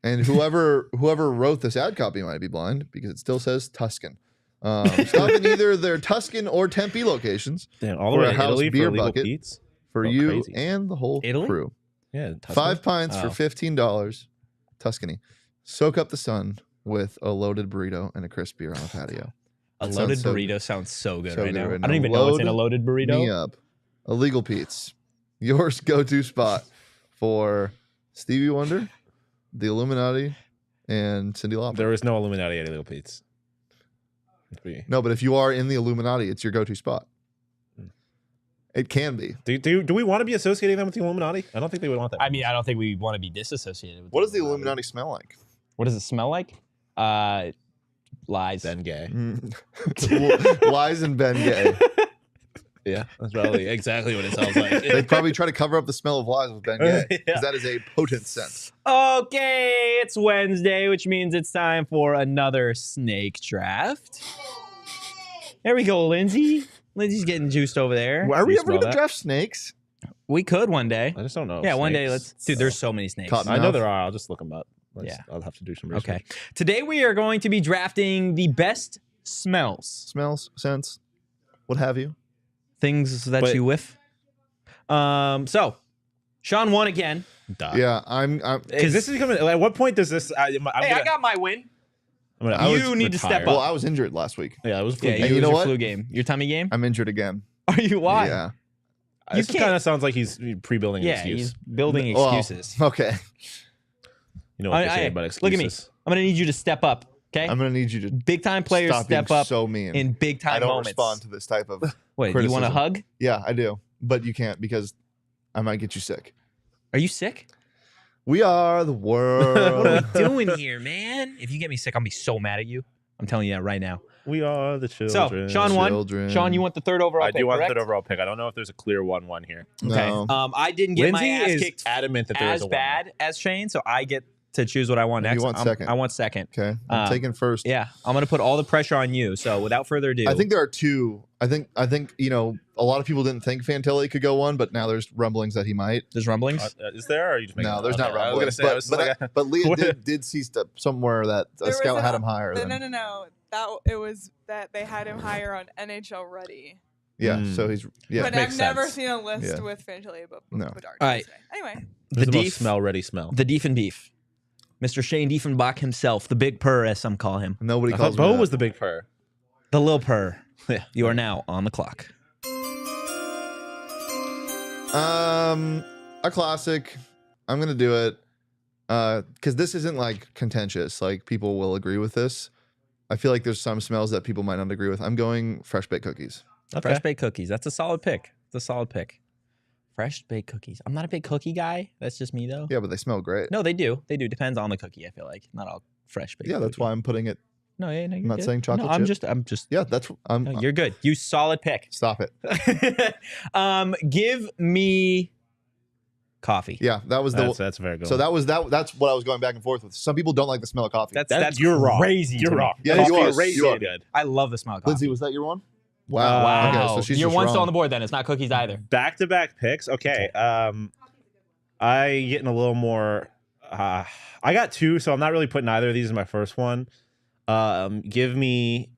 And whoever wrote this ad copy might be blind because it still says Tuscan. Stop in either their Tuscan or Tempe locations. Damn, all the way to Italy beer for illegal bucket Pete's? for Oh, you crazy. and the whole Italy? crew. Yeah, Tuscany. 5 pints for Oh. $15. Tuscany. Soak up the sun with a loaded burrito and a crisp beer on a patio. A That loaded sounds so burrito sounds so good so right good now. right I don't now. even know what's in a Load loaded Me burrito. up. Illegal Pete's. Your go-to spot for Stevie Wonder, the Illuminati, and Cyndi Lauper. There is no Illuminati at illegal Pete's. No, but if you are in the Illuminati, it's your go-to spot. Hmm. It can be. Do we want to be associating them with the Illuminati? I don't think they would want that. I mean, I don't think we want to be disassociated with What does the Illuminati smell like? What does it smell like? Lies. Ben Gay. Lies and Ben Gay. Yeah, that's probably exactly what it sounds like. They probably try to cover up the smell of lies with Ben Gay because Yeah. that is a potent scent. Okay, it's Wednesday, which means it's time for another snake draft. There we go, Lindsay. Lindsay's getting juiced over there. Are we You ever smell going to that? draft snakes? We could one day. I just don't know. Yeah, one day. Snakes. Dude, there's so many snakes. Cotton- I know enough. there are. I'll just look them up. Yeah. I'll have to do some research. Okay. Today we are going to be drafting the best smells. Smells, scents, what have you? Things that But- you whiff. So, Shawn won again. Duh. Yeah, I'm Is this becoming? At what point does this? I got my win. You need to step well, up. I was injured last week. Yeah, it was. Yeah, And you you know your what? flu game. Your tummy game? I'm injured again. Are you? Why? Yeah. This You can't- kind of sounds like he's pre-building an Yeah, excuse. he's building Well, excuses. Okay. You know what they say about Look excuses. at me. I'm going to need you to step up, okay? I'm going to need you to Big time players stop step being up so mean. in big time I don't moments. respond to this type of Wait, you criticism. want a hug? Yeah, I do. But you can't because I might get you sick. Are you sick? We are the What are world. we doing here, man? If you get me sick, I'll be so mad at you. I'm telling you that right now. We are the children. So, Shawn won. Children. Shawn, you want the third overall I pick, do want the correct? third overall pick. I don't know if there's a clear 1-1 here. Okay. No. I didn't get Lindsay my ass is kicked adamant that there is as a 1-1. bad as Shane, so I get to choose what I want You next. want second. I want second. Okay. I'm taking first. Yeah, I'm going to put all the pressure on you. So, without further ado. I think there are two. I think a lot of people didn't think Fantilli could go one, but now there's rumblings that he might. there's rumblings. Is there? Or are you just making No, it there's up? not Okay, I was rumblings. gonna say, But Leah What? did see somewhere that a There was scout an- had him higher. No, Than, no. It was that they had him higher on NHL Ready. Yeah, Mm. so he's But makes I've never sense. seen a list Yeah. with Fantilli but No. Bedard. All right. Anyway, Who's the Deef- most smell-ready smell. The Deef and Beef. Mr. Shane Diefenbach himself, the big purr, as some call him. nobody I calls thought me Bo that. was the big purr. The Lil Purr. Yeah. You are now on the clock. A classic. I'm gonna do it because this isn't like contentious. Like people will agree with this. I feel like there's some smells that people might not agree with. I'm going fresh baked cookies. Fresh baked cookies. That's a solid pick. It's a solid pick. Fresh baked cookies. I'm not a big cookie guy. That's just me though. Yeah, but they smell great. No, they do. They do. Depends on the cookie. I feel like not all fresh baked. Yeah, that's cookie. why I'm putting it. No, yeah, no, you're not good. saying chocolate No, I'm chip. just. Yeah, that's. I'm. No, you're good. You solid pick. Stop it. Give me coffee. Yeah, that was the. That's very good. So that was that. That's what I was going back and forth with. Some people don't like the smell of coffee. That's you're wrong. crazy. You're to me. wrong. Yeah, Coffee you are. is You are. so good. I love the smell of coffee. Lindsay, was that your one? Wow. Okay, so she's You're just one still wrong. on the board then. It's not cookies either. Back-to-back picks. Okay. I getting a little more. I got two, so I'm not really putting either of these in my first one. Give me.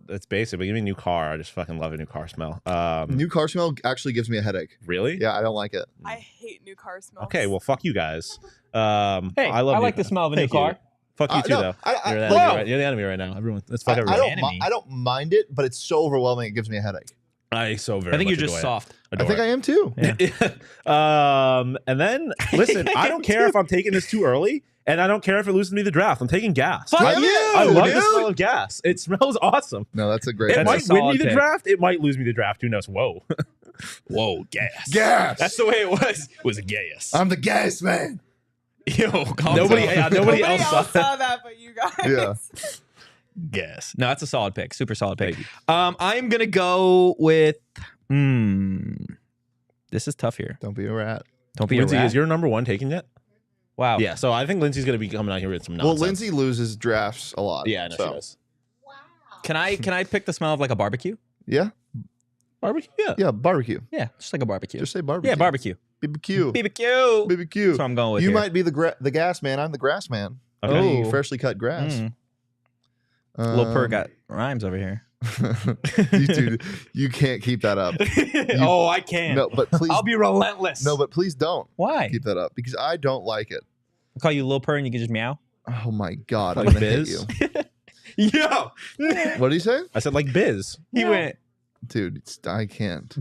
That's basic, but give me a new car. I just fucking love a new car smell. New car smell actually gives me a headache. Really? Yeah, I don't like it. I hate new car smells. Okay, well, fuck you guys. Hey, I like the smell of a new Thank you. car. Fuck you too, No, though. I- You're the like- enemy, right? You're the enemy right now. Everyone, let's fuck I everyone. don't. enemy. I don't mind it, but it's so overwhelming. It gives me a headache. I so very. I think much you're just adore it. soft. I think I am too. And then listen, I don't care if I'm taking this too early, and I don't care if it loses me the draft. I'm taking gas. Fuck Damn you! it, I love dude. the smell of gas. It smells awesome. No, that's a great. It That's a might pick. win me solid the pick. draft. It might lose me the draft. Who knows? Whoa. Whoa, gas. Gas. That's the way it was. It was a gas. I'm the gas man. Yo, calm Nobody, down. yeah, nobody Nobody else saw that. that but you guys. Yeah. Gas. No, that's a solid pick. Super solid pick. Thank I'm gonna go with. This is tough here. Don't be a rat. Don't be Lindsay, a rat. is your number one taken yet? Wow. Yeah, so I think Lindsay's going to be coming out here with some nonsense. Well, Lindsay loses drafts a lot. Yeah, I know she does. Can I pick the smell of like a barbecue? Yeah. Barbecue? Yeah. Yeah, barbecue. Yeah, just like a barbecue. Just say barbecue. Yeah, barbecue. BBQ. BBQ. BBQ. That's what I'm going with. You here. might be the gas man. I'm the grass man. Okay. Any Oh. freshly cut grass. Lil Purr got rhymes over here. Dude, you can't keep that up. Oh, I can. No, but please. I'll be relentless. No, but please don't Why? keep that up because I don't like it. I'll call you Lil Purr and you can just meow. Oh my god, Like I'm gonna hit Biz? you. Yo. What did he say, I said like Biz. He went. dude? I can't.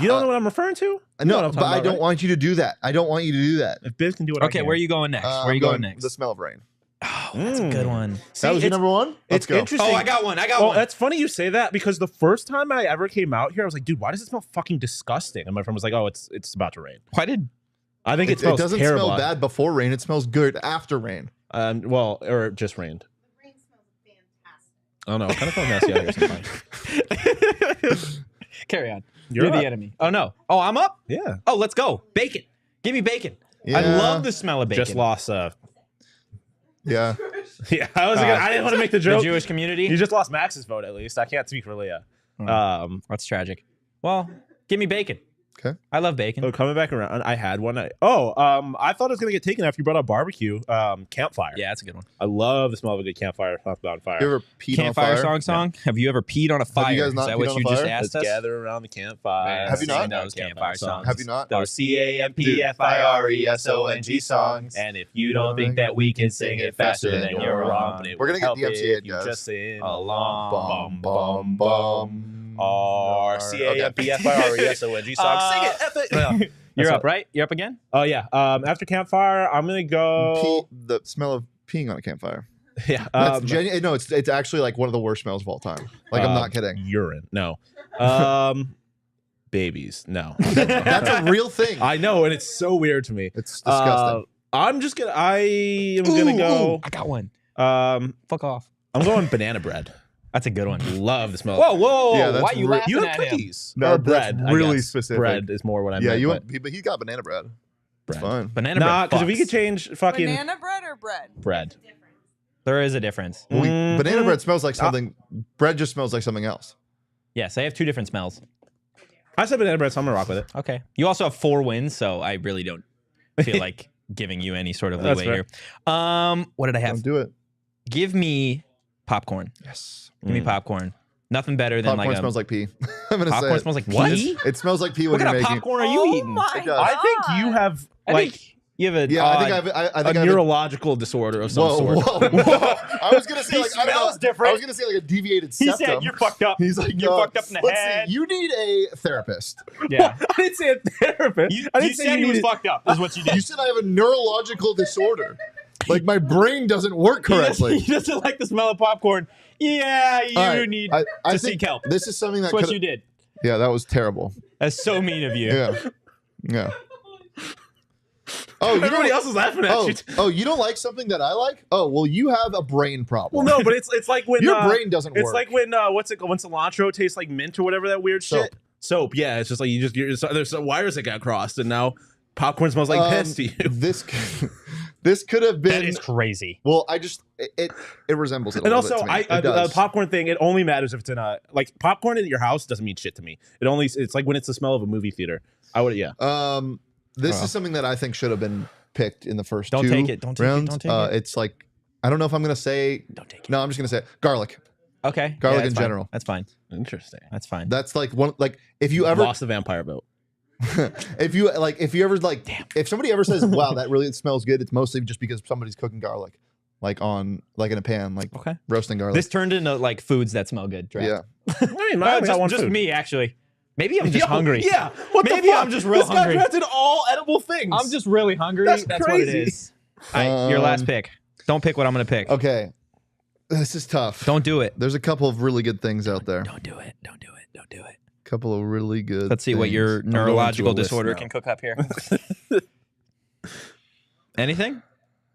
You don't know what I'm referring to? You know what No, I'm but talking I about, don't right? want you to do that. I don't want you to do that. If Biz can do it, Okay, where are you going next? Where are I'm you going next? The smell of rain. Oh, that's a good one. See, That was your it's- number one. Let's It's go. interesting. Oh, I got one. Well, that's funny you say that because the first time I ever came out here, I was like, dude, why does it smell fucking disgusting? And my friend was like, oh, it's about to rain. Why did? I think it It smells doesn't terrible. smell bad before rain. It smells good after rain. Well, or it just rained. The rain smells fantastic. I don't know. It kind of smells messy out here sometimes. Carry on. You're the up. enemy. Oh no. Oh, I'm up. Yeah. Oh, let's go. Bacon. Give me bacon. I Yeah. love the smell of bacon. Just lost. Yeah. Yeah, I didn't want to make the The joke. Jewish community. You just lost Max's vote, at least. I can't speak for Leah. That's tragic. Well, give me bacon. Okay. I love bacon. So coming back around, I had one. I thought it was gonna get taken after you brought up barbecue. Campfire. Yeah, that's a good one. I love the smell of a good campfire. Talk about fire. You ever peed Campfire on fire? song. Have you ever peed on a fire? you guys not Is that peed what on you a just fire? asked Let's us? gather around the campfire. Have you not? Sing those campfire songs? Have you not? Those CAMPFIRESONG songs. And if you don't think that we can sing it faster, then you're wrong. But it We're gonna would get help DMCA'd, if you guys. just sing Bum, along. bum, bum. RCAMPFIRESONG songs. Sing it. F it. You're That's up, right? You're up again? Oh yeah. After campfire, I'm gonna go. The smell of peeing on a campfire. Yeah. That's no, it's actually like one of the worst smells of all time. Like I'm not kidding. Urine. No. Babies. No. That's a real thing. I know, and it's so weird to me. It's disgusting. I am gonna go. I got one. Fuck off. I'm going banana bread. That's a good one. Love the smell. Whoa. Yeah, that's Why you laughing You at have him? cookies. No, or that's bread. I really guess. specific. Bread is more what I Yeah, meant. but he got banana bread. It's Bread. fine. Banana Nah, bread. because if we fucks. could change fucking Banana bread or bread? bread. There is a difference. Well, Mhm. banana bread smells like something. Bread just smells like something else. Yes, they have two different smells. I said banana bread, so I'm gonna rock with it. Okay. You also have 4 wins, so I really don't feel like giving you any sort of That's leeway here. What did I have? Don't do it. Give me popcorn. Yes. Give me popcorn. Nothing better than Popcorn like smells like pee. I'm gonna say popcorn it. smells like What? pee? It smells like pee when What you're kind of making. popcorn are you eating? My It does. I think you God. have I like think you have a Yeah, I think odd- I a think I have neurological disorder of some Whoa, sort. whoa. I was gonna say He like I don't know. smells different. I was gonna say like a deviated He septum. said you're fucked up. He's like You're fucked up in the let's head. See, you need a therapist. Yeah. I didn't say a therapist. I You didn't say said he was needed- fucked up. Is what you did. You said I have a neurological disorder. Like my brain doesn't work correctly. He doesn't like the smell of popcorn. Yeah, you All right, need I to think seek help. This is something that That's what could. you did. Yeah, that was terrible. That's so mean of you. Yeah, yeah. Oh, you Everybody don't, else is laughing at you. oh, you don't like something that I like? Oh, well, you have a brain problem. Well, no, but it's like when Your brain doesn't It's work. like when when cilantro tastes like mint or whatever that weird Soap. shit. Soap. Yeah, it's just like there's some wires that got crossed, and now popcorn smells like piss to you. This could have been. That is crazy. Well, I just it resembles it. A And little also, bit to me. It does. popcorn thing. It only matters if it's in a popcorn in your house doesn't mean shit to me. It's like when it's the smell of a movie theater. I would This is something that I think should have been picked in the first Don't two take it. Don't take it. rounds. Don't take it. It's like I don't know if I'm gonna say. Don't take it. No, I'm just gonna say garlic. Okay. Garlic that's in fine. general. That's fine. Interesting. That's fine. That's like one. Like if you ever Lost the vampire vote. if you ever like if somebody ever says wow that really smells good, it's mostly just because somebody's cooking garlic like in a pan, like Okay. roasting garlic. This turned into like foods that smell good. Draft. Yeah. I mean, No, mine got one just food. me actually. Maybe I'm just Yo, hungry. Yeah. What Maybe the fuck? I'm just real this hungry. guy drafted all edible things. I'm just really hungry. That's what it crazy. is. All right, your last pick. Don't pick what I'm going to pick. Okay. This is tough. Don't do it. There's a couple of really good things out there. Don't do it. Don't do it. Don't do it. Couple of really good. Let's see what your things. neurological list disorder now. can cook up here. Anything?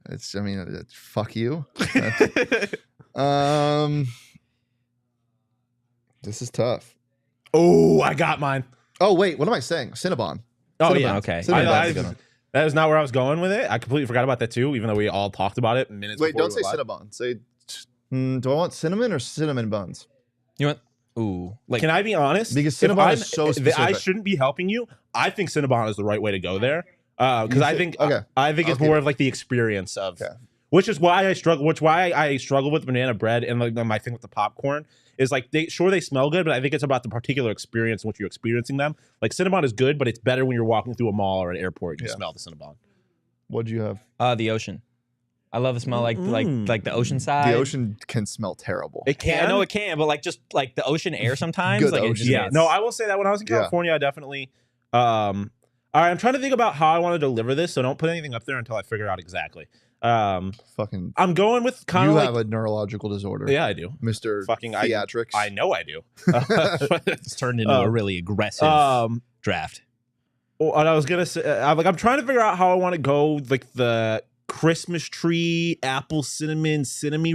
It's. I mean, it's, fuck you. This is tough. Oh, I got mine. Oh wait, what am I saying? Cinnabon. Oh Cinnabon. yeah. Okay. Cinnabon's I- a good one. That is not where I was going with it. I completely forgot about that too, even though we all talked about it minutes. Wait, before don't we say went live. Cinnabon. Say, do I want cinnamon or cinnamon buns? You want? Ooh, like Can I be honest? Because If Cinnabon I'm- is so I specific. shouldn't be helping you. I think Cinnabon is the right way to go there because I think okay. I think it's I'll more give of like the experience of, Okay. which is why I struggle. Which why I struggle with banana bread and like my thing with the popcorn is like they smell good, but I think it's about the particular experience in which you're experiencing them. Like Cinnabon is good, but it's better when you're walking through a mall or an airport. And you Yeah. smell the Cinnabon. What'd you have? the ocean. I love the smell like the ocean side. The ocean can smell terrible. It can. Yeah, I know it can, but like just like the ocean air sometimes. Good like it ocean. just Yeah, gets- no, I will say that when I was in Yeah. California, I definitely. All right, I'm trying to think about how I want to deliver this, so don't put anything up there until I figure out exactly. Fucking. I'm going with kind You of have like, a neurological disorder. yeah, I do. Mr. Fucking Theatrics. I know I do. it's turned into a really aggressive draft. What I was gonna say, I'm trying to figure out how I want to go, like the Christmas tree, apple cinnamon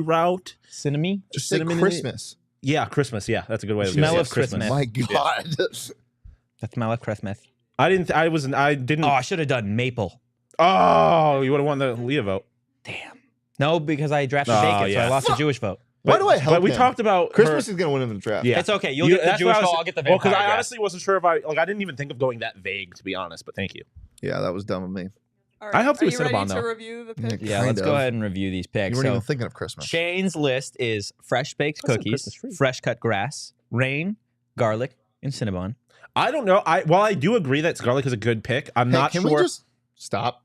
route. Cinnamon? Just say cinnamon in it. Christmas. Yeah, Christmas. Yeah, that's a good way to do it. Smell Yeah, of Christmas. My God. The smell of Christmas. I didn't. Oh, I should have done maple. Oh, you would have won the Leah vote. Damn. No, because I drafted Oh, bacon, so yeah. I lost the Jewish vote. Why do I help But we him? talked about Christmas her- is going to win in the draft. Yeah. It's okay. You'll get the that's what Jewish I was- vote. I'll get the Well, vampire. because I draft. honestly wasn't sure if I didn't even think of going that vague, to be honest. But thank you. Yeah, that was dumb of me. All I helped you Are with you ready Cinnabon, to though. review the Yeah, pick? Yeah, Kind let's go of. ahead and review these You picks. weren't So even thinking of Christmas. Shane's list is fresh baked That's a cookies, Christmas tree. fresh cut grass, rain, garlic, and cinnamon. I don't know. While I do agree that garlic is a good pick, I'm Hey, not can sure. we just stop?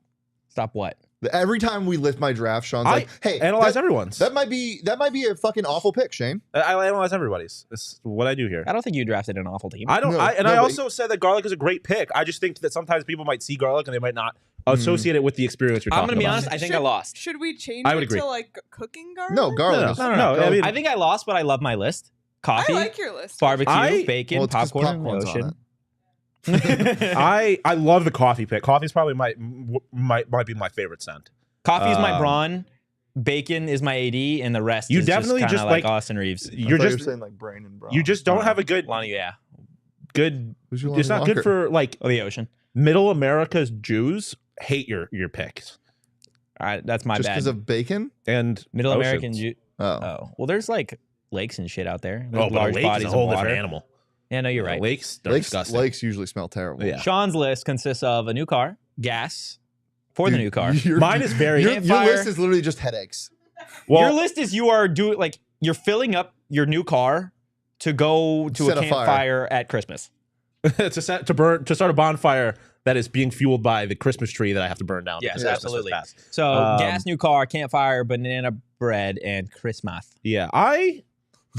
Stop what? Every time we lift my draft, Sean's I like, "Hey, analyze that, everyone's. that might be a fucking awful pick, Shane." I analyze everybody's. That's what I do here. I don't think you drafted an awful team. I don't. No, I no, but- also said that garlic is a great pick. I just think that sometimes people might see garlic and they might not associate it with the experience you're I'm talking going to be about. honest. I think I Should- lost. Should we change I would it agree. to like cooking garlic? No, garlic. No, is- no, garlic- I mean- I think I lost, but I love my list. I Coffee, like your list. barbecue, I- bacon, well, it's 'cause popcorn, in the popcorn's on ocean. it. I love the coffee pick. Coffee's probably might be my favorite scent. Coffee is my Um, Braun, bacon is my AD, and the rest You is definitely just, just kinda like like- Austin Reeves. I You're thought you just were saying like brain and brown. you just don't have a good Lonnie, yeah. good. Who's your It's Lonnie not good Walker? for like Oh, the ocean. middle America's Jews. Hate your picks All right, that's my just bad. because of bacon. and Middle oceans. American Jew. Oh, Oh, well, there's like lakes and shit out there. Oh, There's but large a lake bodies is a whole of water. different animal. Yeah, no, you're right. Lakes, they're lakes disgusting. usually smell terrible. Yeah. Sean's list consists of a new car, gas for the Dude, new car. Mine is very. Your Campfire. list is literally just headaches. Well, Your list is you're filling up your new car to go to Set a a fire. campfire at Christmas. to start a bonfire that is being fueled by the Christmas tree that I have to burn down. Yes, because Christmas has absolutely. passed. So gas, new car, campfire, banana bread, and Christmas. Yeah, I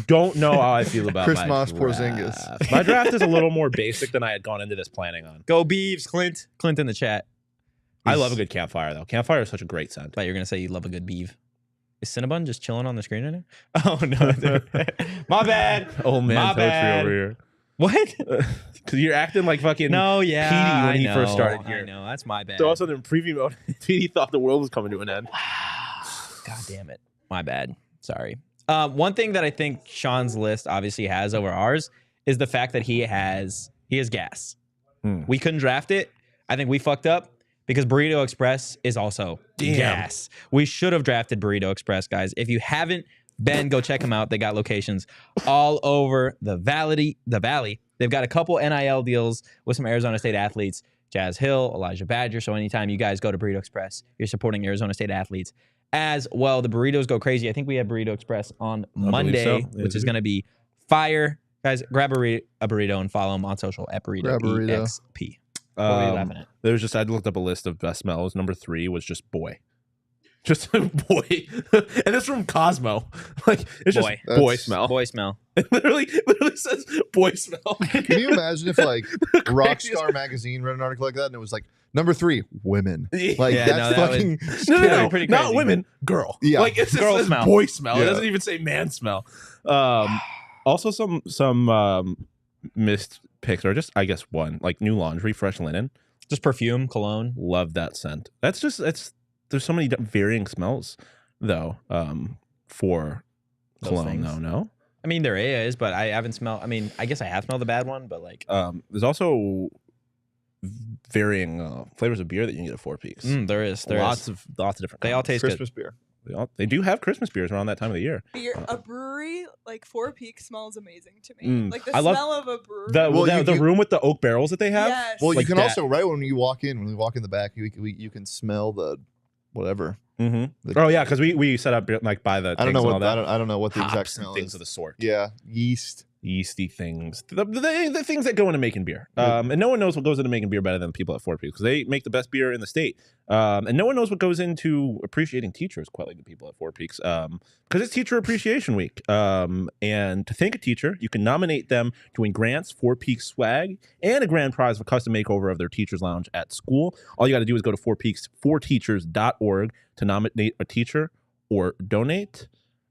don't know how I feel about Christmas my Porzingis. draft. My draft is a little more basic than I had gone into this planning on. Go Beeves, Clint. Clint in the chat. I love a good campfire though. Campfire is such a great scent. Thought you were gonna say you love a good beef. Is Cinnabon just chilling on the screen right now? Oh no, my bad. Old man My poetry bad. over here. What? Because you're acting like fucking No, yeah, Petey when I he know, first started I here. know that's my bad. So also in preview mode, Petey thought the world was coming to an end. God damn it, my bad. Sorry. One thing that I think Sean's list obviously has over ours is the fact that he has gas. We couldn't draft it. I think we fucked up because Burrito Express is also Damn. gas. We should have drafted Burrito Express, guys. If you haven't been, go check them out. They got locations all over the valley. They've got a couple NIL deals with some Arizona State athletes, Jazz Hill, Elijhah Badger. So anytime you guys go to Burrito Express, you're supporting Arizona State athletes as well. The burritos go crazy. I think we have Burrito Express on Monday, so. which is going to be fire. Guys, grab a burrito and follow them on social at Burrito Grab a burrito. EXP. What are you laughing at? There was just I looked up a list of best smells. Number 3 was just boy. Just boy. And it's from Cosmo. Like it's Boy. just boy That's- smell. Boy smell. It literally says boy smell. Can you imagine if like Rockstar Magazine read an article like that and it was like number 3, women? Like Yeah, that's no, that fucking No, pretty not crazy. women, girl. Yeah. Like it's Girl just smell. boy smell. It Yeah. doesn't even say man smell. Also some missed picks or just I guess one like new laundry, fresh linen. Just perfume, cologne. Love that scent. There's so many varying smells though for Those cologne things. though. No. I mean, there is, but I haven't smelled. I mean, I guess I have smelled the bad one, but like, There's also varying flavors of beer that you can get at Four Peaks. There is. Lots of different. They all kinds. taste good. Christmas beer. They do have Christmas beers around that time of the year. A brewery like Four Peaks smells amazing to me. Like the I love smell of a brewery. The room with the oak barrels that they have. Yes. Well, Like you can that. also when we walk in the back, you can smell the whatever. Mm-hmm. Oh yeah, because we set up like by the. I don't know what what I don't know what the exact hops smell and things is. of the sort. Yeah, yeasty things, the things that go into making beer. And no one knows what goes into making beer better than the people at Four Peaks because they make the best beer in the state. And no one knows what goes into appreciating teachers quite like the people at Four Peaks because it's Teacher Appreciation Week. And to thank a teacher, you can nominate them to win grants, Four Peaks swag, and a grand prize of a custom makeover of their teacher's lounge at school. All you got to do is go to fourpeaks4teachers.org to nominate a teacher or donate.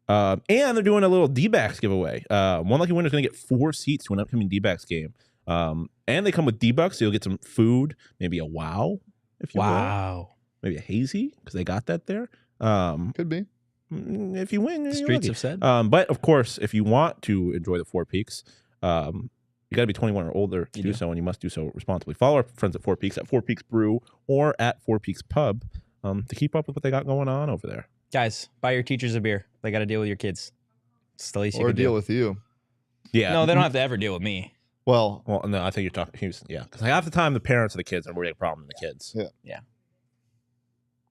And they're doing a little D-backs giveaway. One lucky winner is going to get 4 seats to an upcoming D-backs game. And they come with D-bucks, so you'll get some food, maybe a wow, if you will. Maybe a hazy, because they got that there. Could be. If you win, The streets have said. But of course, if you want to enjoy the Four Peaks, you got to be 21 or older to do so, and you must do so responsibly. Follow our friends at Four Peaks Brew or at Four Peaks Pub to keep up with what they got going on over there. Guys, buy your teachers a beer. They got to deal with your kids. It's the least you Or can deal do. with you. Yeah. No, they don't have to ever deal with me. Well, no, I think you're talking. Because half the time the parents of the kids are more a problem than the kids. Yeah.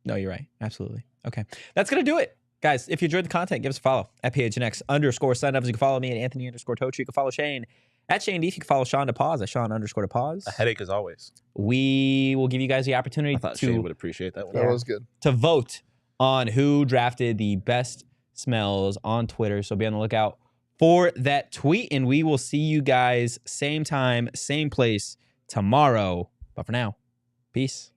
No, you're right. Absolutely. Okay. That's going to do it. Guys, if you enjoyed the content, give us a follow at PHNX_Sun Devils. You can follow me at Anthony_Tochi. You can follow Shane at Shane Deef. You can follow Shawn to pause at Shawn_to_pause. A headache as always. We will give you guys the opportunity I thought Shane would appreciate that one. that was good. to vote on who drafted the best smells on Twitter. So be on the lookout for that tweet, and we will see you guys same time, same place tomorrow. But for now, peace.